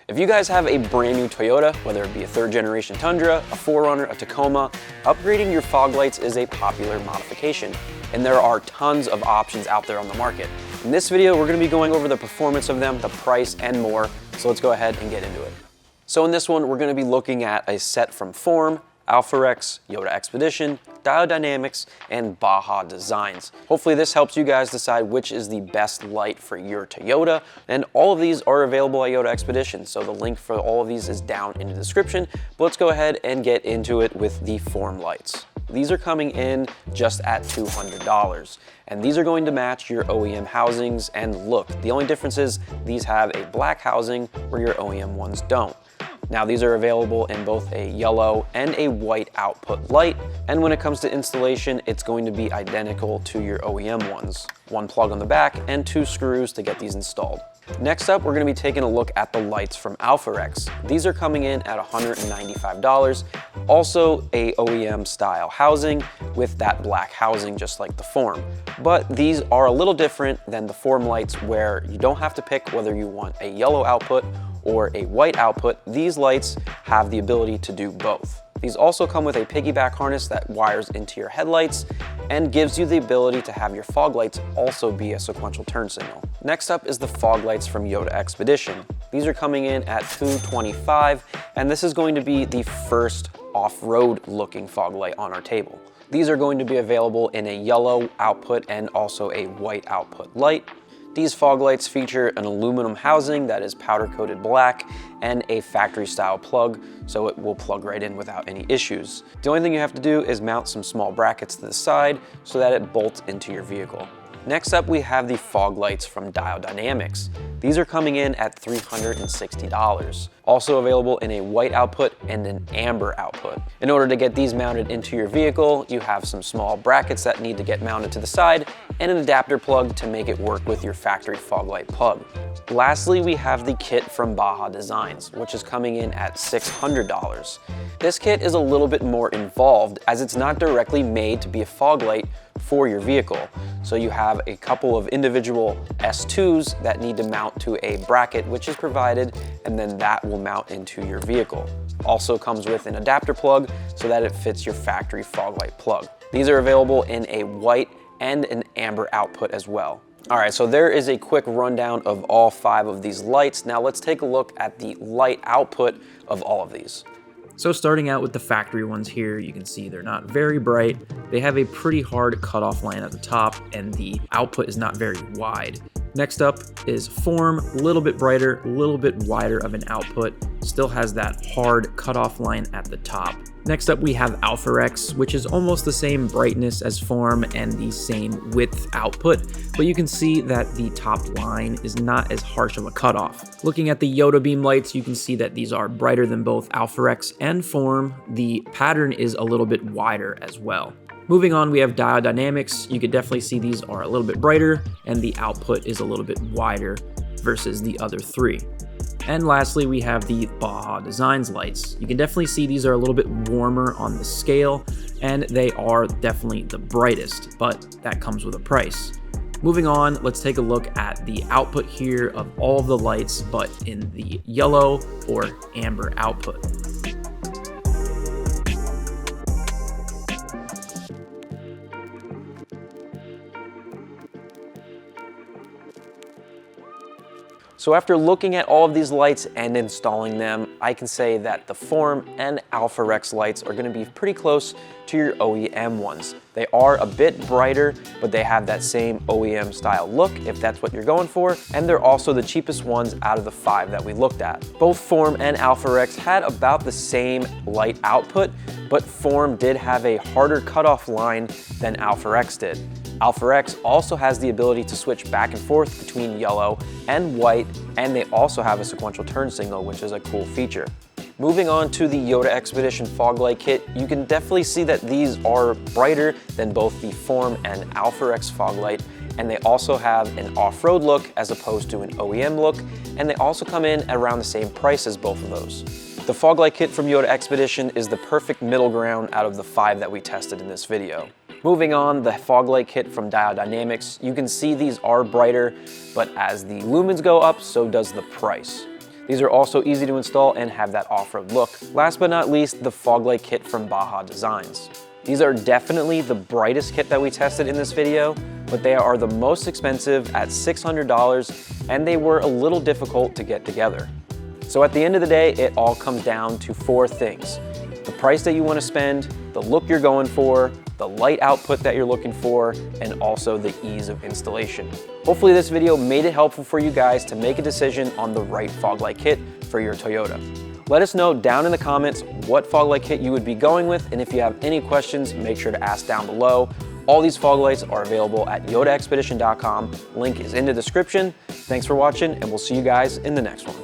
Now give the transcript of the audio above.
If you guys have a brand new Toyota, whether it be a 3rd generation Tundra, a 4Runner, a Tacoma, upgrading your fog lights is a popular modification, and there are tons of options out there on the market. In this video, we're going to be going over the performance of them, the price, and more, so let's go ahead and get into it. So in this one, we're going to be looking at a set from Form, ALPHAREX, Yota Xpedition, DIODE, and BAJA Designs. Hopefully this helps you guys decide which is the best light for your Toyota, and all of these are available at Yota Xpedition, so the link for all of these is down in the description. But let's go ahead and get into it with the Form lights. These are coming in just at $200, and these are going to match your OEM housings and look. The only difference is these have a black housing where your OEM ones don't. Now these are available in both a yellow and a white output light, and when it comes to installation, it's going to be identical to your OEM ones. 1 plug on the back and 2 screws to get these installed. Next up, we're going to be taking a look at the lights from ALPHAREX. These are coming in at $195, also a OEM style housing with that black housing just like the Form. But these are a little different than the Form lights where you don't have to pick whether you want a yellow output or a white output. These lights have the ability to do both. These also come with a piggyback harness that wires into your headlights and gives you the ability to have your fog lights also be a sequential turn signal. Next up is the fog lights from Yota Xpedition. These are coming in at $225, and this is going to be the first off-road looking fog light on our table. These are going to be available in a yellow output and also a white output light. These fog lights feature an aluminum housing that is powder coated black and a factory style plug, so it will plug right in without any issues. The only thing you have to do is mount some small brackets to the side so that it bolts into your vehicle. Next up, we have the fog lights from DIODE. These are coming in at $360. Also available in a white output and an amber output. In order to get these mounted into your vehicle, you have some small brackets that need to get mounted to the side and an adapter plug to make it work with your factory fog light plug. Lastly, we have the kit from BAJA Designs, which is coming in at $600. This kit is a little bit more involved as it's not directly made to be a fog light for your vehicle. So you have a couple of individual S2s that need to mount to a bracket which is provided, and then that will mount into your vehicle. Also comes with an adapter plug so that it fits your factory fog light plug. These are available in a white and an amber output as well. All right, so there is a quick rundown of all 5 of these lights. Now let's take a look at the light output of all of these. So starting out with the factory ones here, you can see they're not very bright. They have a pretty hard cutoff line at the top and the output is not very wide. Next up is Form, a little bit brighter, a little bit wider of an output, still has that hard cutoff line at the top. Next up we have ALPHAREX, which is almost the same brightness as Form and the same width output, but you can see that the top line is not as harsh of a cutoff. Looking at the Yota beam lights, you can see that these are brighter than both ALPHAREX and Form. The pattern is a little bit wider as well. Moving on, we have DIODE. You could definitely see these are a little bit brighter and the output is a little bit wider versus the other 3. And lastly, we have the BAJA Designs lights. You can definitely see these are a little bit warmer on the scale and they are definitely the brightest, but that comes with a price. Moving on, let's take a look at the output here of all of the lights, but in the yellow or amber output. So after looking at all of these lights and installing them, I can say that the Form and ALPHAREX lights are going to be pretty close to your OEM ones. They are a bit brighter, but they have that same OEM style look if that's what you're going for, and they're also the cheapest ones out of the 5 that we looked at. Both Form and ALPHAREX had about the same light output, but Form did have a harder cutoff line than ALPHAREX did. ALPHAREX also has the ability to switch back and forth between yellow and white, and they also have a sequential turn signal, which is a cool feature. Moving on to the Yota Xpedition fog light kit, you can definitely see that these are brighter than both the Form and ALPHAREX fog light, and they also have an off-road look as opposed to an OEM look, and they also come in at around the same price as both of those. The fog light kit from Yota Xpedition is the perfect middle ground out of the 5 that we tested in this video. Moving on, the fog light kit from DIODE, you can see these are brighter, but as the lumens go up, so does the price. These are also easy to install and have that off-road look. Last but not least, the fog light kit from BAJA Designs. These are definitely the brightest kit that we tested in this video, but they are the most expensive at $600, and they were a little difficult to get together. So at the end of the day, it all comes down to 4 things: the price that you want to spend, the look you're going for, the light output that you're looking for, and also the ease of installation. Hopefully this video made it helpful for you guys to make a decision on the right fog light kit for your Toyota. Let us know down in the comments what fog light kit you would be going with, and if you have any questions, make sure to ask down below. All these fog lights are available at YotaXpedition.com. Link is in the description. Thanks for watching, and we'll see you guys in the next one.